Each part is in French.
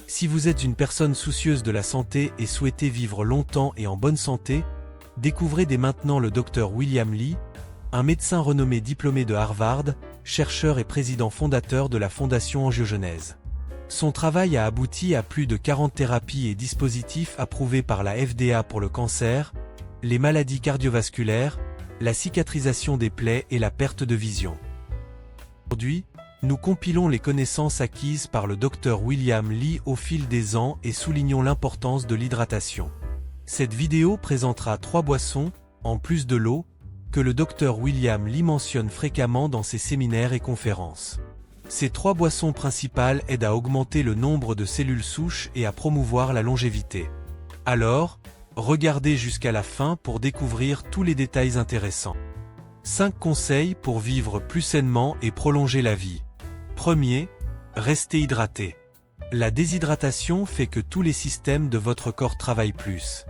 Si vous êtes une personne soucieuse de la santé et souhaitez vivre longtemps et en bonne santé, découvrez dès maintenant le Dr William Li, un médecin renommé diplômé de Harvard, chercheur et président fondateur de la Fondation Angiogenèse. Son travail a abouti à plus de 40 thérapies et dispositifs approuvés par la FDA pour le cancer, les maladies cardiovasculaires, la cicatrisation des plaies et la perte de vision. Aujourd'hui, nous compilons les connaissances acquises par le Dr William Li au fil des ans et soulignons l'importance de l'hydratation. Cette vidéo présentera 3 boissons, en plus de l'eau, que le Dr William Li mentionne fréquemment dans ses séminaires et conférences. Ces 3 boissons principales aident à augmenter le nombre de cellules souches et à promouvoir la longévité. Alors, regardez jusqu'à la fin pour découvrir tous les détails intéressants. 5 conseils pour vivre plus sainement et prolonger la vie. Premier, restez hydraté. La déshydratation fait que tous les systèmes de votre corps travaillent plus.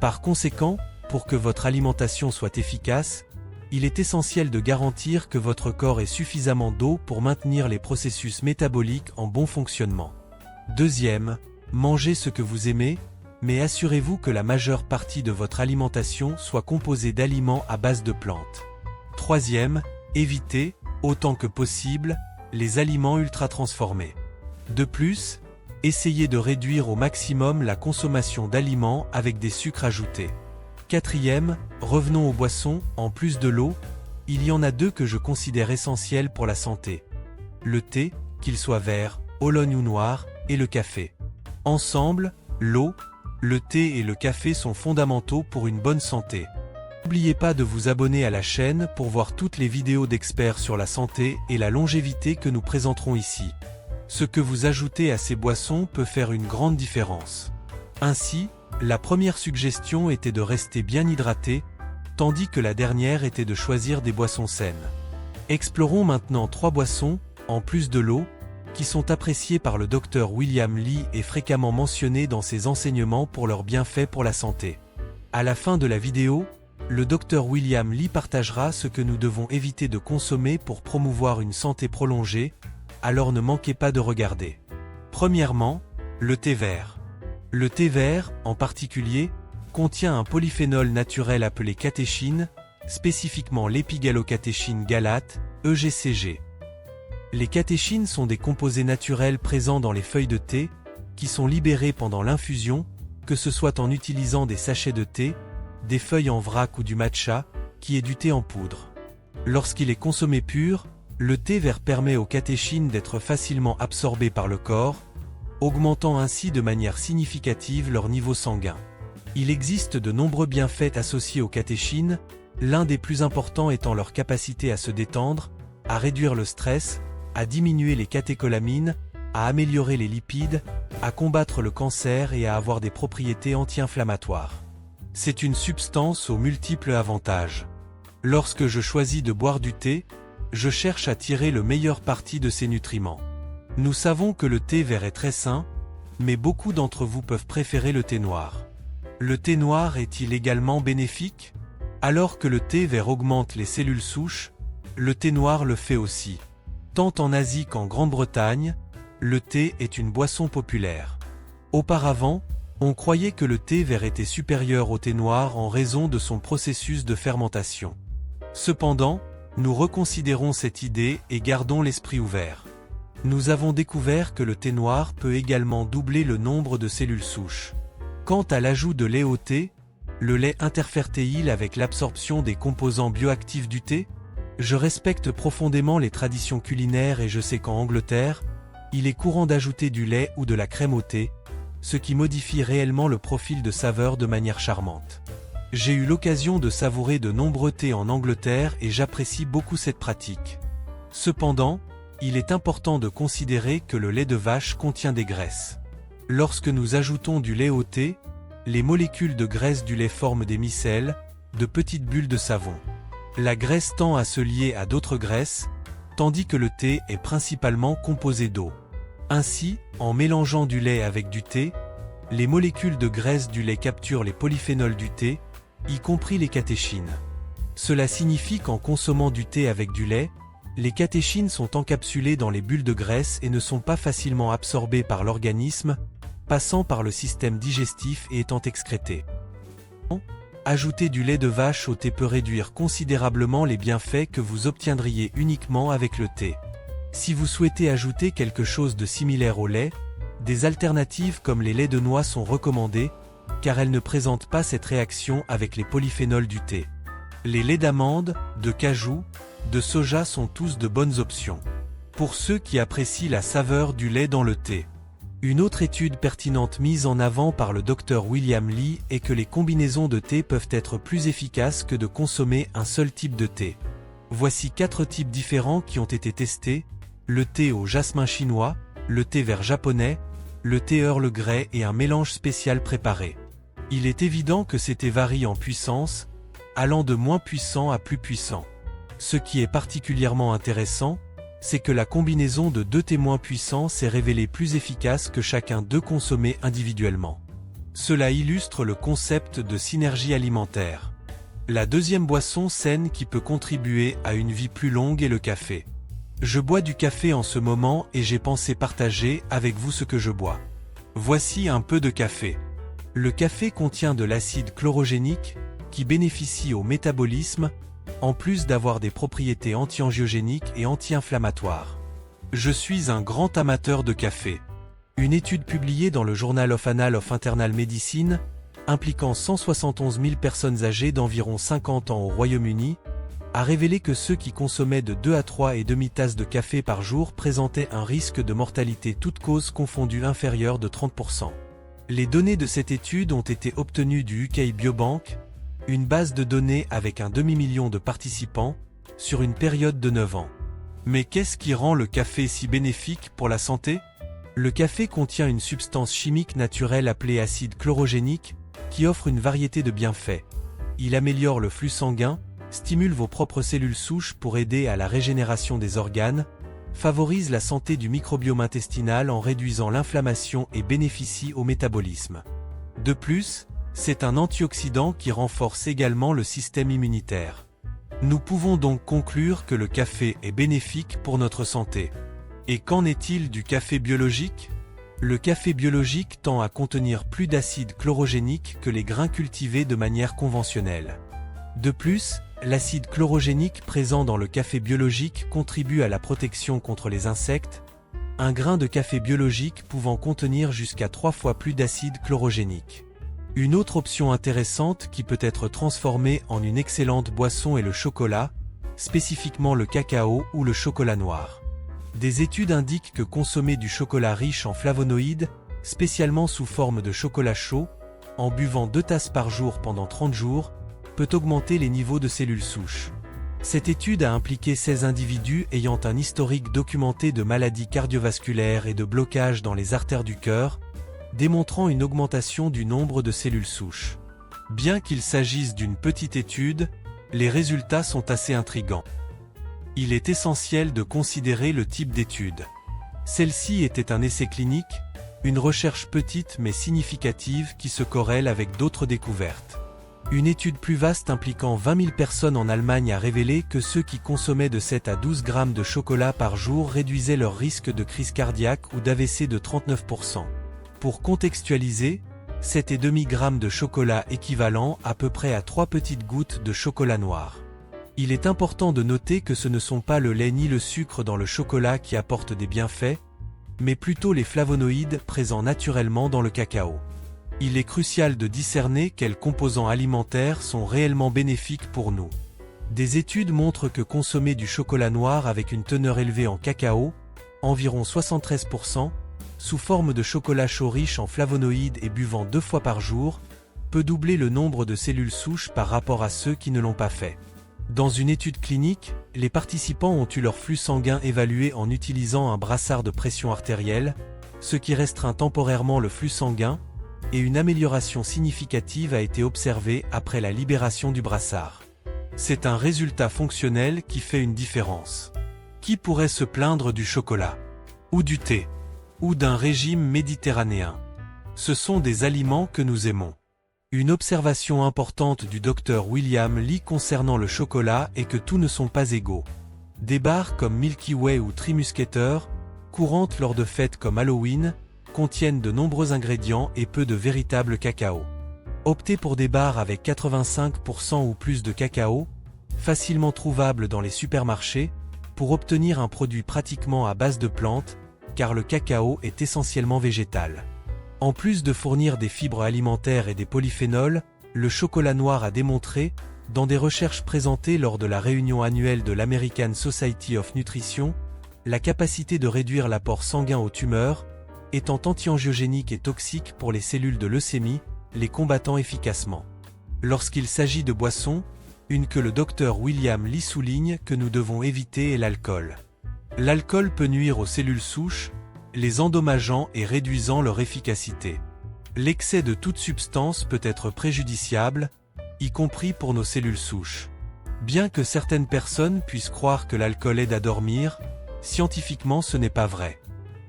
Par conséquent, pour que votre alimentation soit efficace, il est essentiel de garantir que votre corps ait suffisamment d'eau pour maintenir les processus métaboliques en bon fonctionnement. Deuxième, mangez ce que vous aimez, mais assurez-vous que la majeure partie de votre alimentation soit composée d'aliments à base de plantes. Troisième, évitez, autant que possible, les aliments ultra transformés. De plus, essayez de réduire au maximum la consommation d'aliments avec des sucres ajoutés. Quatrième, revenons aux boissons, en plus de l'eau, il y en a 2 que je considère essentielles pour la santé. Le thé, qu'il soit vert, Oolong ou noir, et le café. Ensemble, l'eau, le thé et le café sont fondamentaux pour une bonne santé. N'oubliez pas de vous abonner à la chaîne pour voir toutes les vidéos d'experts sur la santé et la longévité que nous présenterons ici. Ce que vous ajoutez à ces boissons peut faire une grande différence. Ainsi, la première suggestion était de rester bien hydraté, tandis que la dernière était de choisir des boissons saines. Explorons maintenant 3 boissons, en plus de l'eau, qui sont appréciées par le Dr William Li et fréquemment mentionnées dans ses enseignements pour leurs bienfaits pour la santé. À la fin de la vidéo, le Dr William Li partagera ce que nous devons éviter de consommer pour promouvoir une santé prolongée, alors ne manquez pas de regarder. Premièrement, le thé vert. Le thé vert, en particulier, contient un polyphénol naturel appelé catéchine, spécifiquement l'épigallocatechin galate, EGCG. Les catéchines sont des composés naturels présents dans les feuilles de thé, qui sont libérés pendant l'infusion, que ce soit en utilisant des sachets de thé, des feuilles en vrac ou du matcha, qui est du thé en poudre. Lorsqu'il est consommé pur, le thé vert permet aux catéchines d'être facilement absorbées par le corps, augmentant ainsi de manière significative leur niveau sanguin. Il existe de nombreux bienfaits associés aux catéchines, l'un des plus importants étant leur capacité à se détendre, à réduire le stress, à diminuer les catécholamines, à améliorer les lipides, à combattre le cancer et à avoir des propriétés anti-inflammatoires. C'est une substance aux multiples avantages. Lorsque je choisis de boire du thé, je cherche à tirer le meilleur parti de ces nutriments. Nous savons que le thé vert est très sain, mais beaucoup d'entre vous peuvent préférer le thé noir. Le thé noir est-il également bénéfique? Alors que le thé vert augmente les cellules souches, le thé noir le fait aussi. Tant en Asie qu'en Grande-Bretagne, le thé est une boisson populaire. Auparavant, on croyait que le thé vert était supérieur au thé noir en raison de son processus de fermentation. Cependant, nous reconsidérons cette idée et gardons l'esprit ouvert. Nous avons découvert que le thé noir peut également doubler le nombre de cellules souches. Quant à l'ajout de lait au thé, le lait interfère-t-il avec l'absorption des composants bioactifs du thé? Je respecte profondément les traditions culinaires et je sais qu'en Angleterre, il est courant d'ajouter du lait ou de la crème au thé, ce qui modifie réellement le profil de saveur de manière charmante. J'ai eu l'occasion de savourer de nombreux thés en Angleterre et j'apprécie beaucoup cette pratique. Cependant, il est important de considérer que le lait de vache contient des graisses. Lorsque nous ajoutons du lait au thé, les molécules de graisse du lait forment des micelles, de petites bulles de savon. La graisse tend à se lier à d'autres graisses, tandis que le thé est principalement composé d'eau. Ainsi, en mélangeant du lait avec du thé, les molécules de graisse du lait capturent les polyphénols du thé, y compris les catéchines. Cela signifie qu'en consommant du thé avec du lait, les catéchines sont encapsulées dans les bulles de graisse et ne sont pas facilement absorbées par l'organisme, passant par le système digestif et étant excrété. Ajouter du lait de vache au thé peut réduire considérablement les bienfaits que vous obtiendriez uniquement avec le thé. Si vous souhaitez ajouter quelque chose de similaire au lait, des alternatives comme les laits de noix sont recommandées, car elles ne présentent pas cette réaction avec les polyphénols du thé. Les laits d'amande, de cajou, de soja sont tous de bonnes options. Pour ceux qui apprécient la saveur du lait dans le thé. Une autre étude pertinente mise en avant par le Dr William Li est que les combinaisons de thé peuvent être plus efficaces que de consommer un seul type de thé. Voici 4 types différents qui ont été testés: le thé au jasmin chinois, le thé vert japonais, le thé Earl Grey et un mélange spécial préparé. Il est évident que ces thés varient en puissance, allant de moins puissant à plus puissant. Ce qui est particulièrement intéressant, c'est que la combinaison de 2 thés moins puissants s'est révélée plus efficace que chacun d'eux consommés individuellement. Cela illustre le concept de synergie alimentaire. La deuxième boisson saine qui peut contribuer à une vie plus longue est le café. Je bois du café en ce moment et j'ai pensé partager avec vous ce que je bois. Voici un peu de café. Le café contient de l'acide chlorogénique, qui bénéficie au métabolisme, en plus d'avoir des propriétés anti-angiogéniques et anti-inflammatoires. Je suis un grand amateur de café. Une étude publiée dans le Journal of Annals of Internal Medicine, impliquant 171 000 personnes âgées d'environ 50 ans au Royaume-Uni, a révélé que ceux qui consommaient de 2 à 3,5 tasses de café par jour présentaient un risque de mortalité toutes causes confondues inférieur de 30%. Les données de cette étude ont été obtenues du UK Biobank, une base de données avec un demi-million de participants, sur une période de 9 ans. Mais qu'est-ce qui rend le café si bénéfique pour la santé? Le café contient une substance chimique naturelle appelée acide chlorogénique, qui offre une variété de bienfaits. Il améliore le flux sanguin, stimule vos propres cellules souches pour aider à la régénération des organes, favorise la santé du microbiome intestinal en réduisant l'inflammation et bénéficie au métabolisme. De plus, c'est un antioxydant qui renforce également le système immunitaire. Nous pouvons donc conclure que le café est bénéfique pour notre santé. Et qu'en est-il du café biologique? Le café biologique tend à contenir plus d'acide chlorogénique que les grains cultivés de manière conventionnelle. De plus, l'acide chlorogénique présent dans le café biologique contribue à la protection contre les insectes, un grain de café biologique pouvant contenir jusqu'à 3 fois plus d'acide chlorogénique. Une autre option intéressante qui peut être transformée en une excellente boisson est le chocolat, spécifiquement le cacao ou le chocolat noir. Des études indiquent que consommer du chocolat riche en flavonoïdes, spécialement sous forme de chocolat chaud, en buvant 2 tasses par jour pendant 30 jours, peut augmenter les niveaux de cellules souches. Cette étude a impliqué 16 individus ayant un historique documenté de maladies cardiovasculaires et de blocage dans les artères du cœur, démontrant une augmentation du nombre de cellules souches. Bien qu'il s'agisse d'une petite étude, les résultats sont assez intrigants. Il est essentiel de considérer le type d'étude. Celle-ci était un essai clinique, une recherche petite mais significative qui se corrèle avec d'autres découvertes. Une étude plus vaste impliquant 20 000 personnes en Allemagne a révélé que ceux qui consommaient de 7 à 12 grammes de chocolat par jour réduisaient leur risque de crise cardiaque ou d'AVC de 39%. Pour contextualiser, 7,5 g de chocolat équivalent à peu près à 3 petites gouttes de chocolat noir. Il est important de noter que ce ne sont pas le lait ni le sucre dans le chocolat qui apportent des bienfaits, mais plutôt les flavonoïdes présents naturellement dans le cacao. Il est crucial de discerner quels composants alimentaires sont réellement bénéfiques pour nous. Des études montrent que consommer du chocolat noir avec une teneur élevée en cacao, environ 73%, sous forme de chocolat chaud riche en flavonoïdes et buvant 2 fois par jour, peut doubler le nombre de cellules souches par rapport à ceux qui ne l'ont pas fait. Dans une étude clinique, les participants ont eu leur flux sanguin évalué en utilisant un brassard de pression artérielle, ce qui restreint temporairement le flux sanguin, et une amélioration significative a été observée après la libération du brassard. C'est un résultat fonctionnel qui fait une différence. Qui pourrait se plaindre du chocolat? Ou du thé? Ou d'un régime méditerranéen? Ce sont des aliments que nous aimons. Une observation importante du Dr William Li concernant le chocolat est que tous ne sont pas égaux. Des barres comme Milky Way ou Three Musketeers, courantes lors de fêtes comme Halloween, contiennent de nombreux ingrédients et peu de véritable cacao. Optez pour des barres avec 85% ou plus de cacao, facilement trouvables dans les supermarchés, pour obtenir un produit pratiquement à base de plantes, car le cacao est essentiellement végétal. En plus de fournir des fibres alimentaires et des polyphénols, le chocolat noir a démontré, dans des recherches présentées lors de la réunion annuelle de l'American Society of Nutrition, la capacité de réduire l'apport sanguin aux tumeurs, étant anti-angiogénique et toxique pour les cellules de leucémie, les combattant efficacement. Lorsqu'il s'agit de boissons, une que le docteur William Li souligne que nous devons éviter est l'alcool. L'alcool peut nuire aux cellules souches, les endommageant et réduisant leur efficacité. L'excès de toute substance peut être préjudiciable, y compris pour nos cellules souches. Bien que certaines personnes puissent croire que l'alcool aide à dormir, scientifiquement ce n'est pas vrai.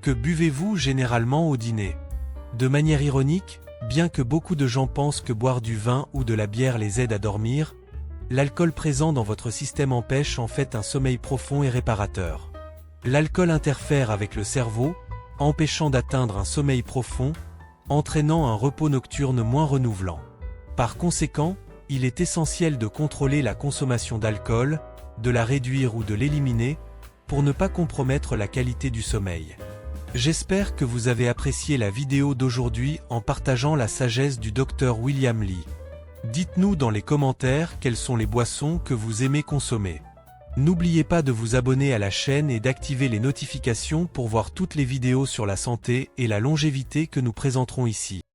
Que buvez-vous généralement au dîner? De manière ironique, bien que beaucoup de gens pensent que boire du vin ou de la bière les aide à dormir, l'alcool présent dans votre système empêche en fait un sommeil profond et réparateur. L'alcool interfère avec le cerveau, empêchant d'atteindre un sommeil profond, entraînant un repos nocturne moins renouvelant. Par conséquent, il est essentiel de contrôler la consommation d'alcool, de la réduire ou de l'éliminer, pour ne pas compromettre la qualité du sommeil. J'espère que vous avez apprécié la vidéo d'aujourd'hui en partageant la sagesse du Dr William Li. Dites-nous dans les commentaires quelles sont les boissons que vous aimez consommer. N'oubliez pas de vous abonner à la chaîne et d'activer les notifications pour voir toutes les vidéos sur la santé et la longévité que nous présenterons ici.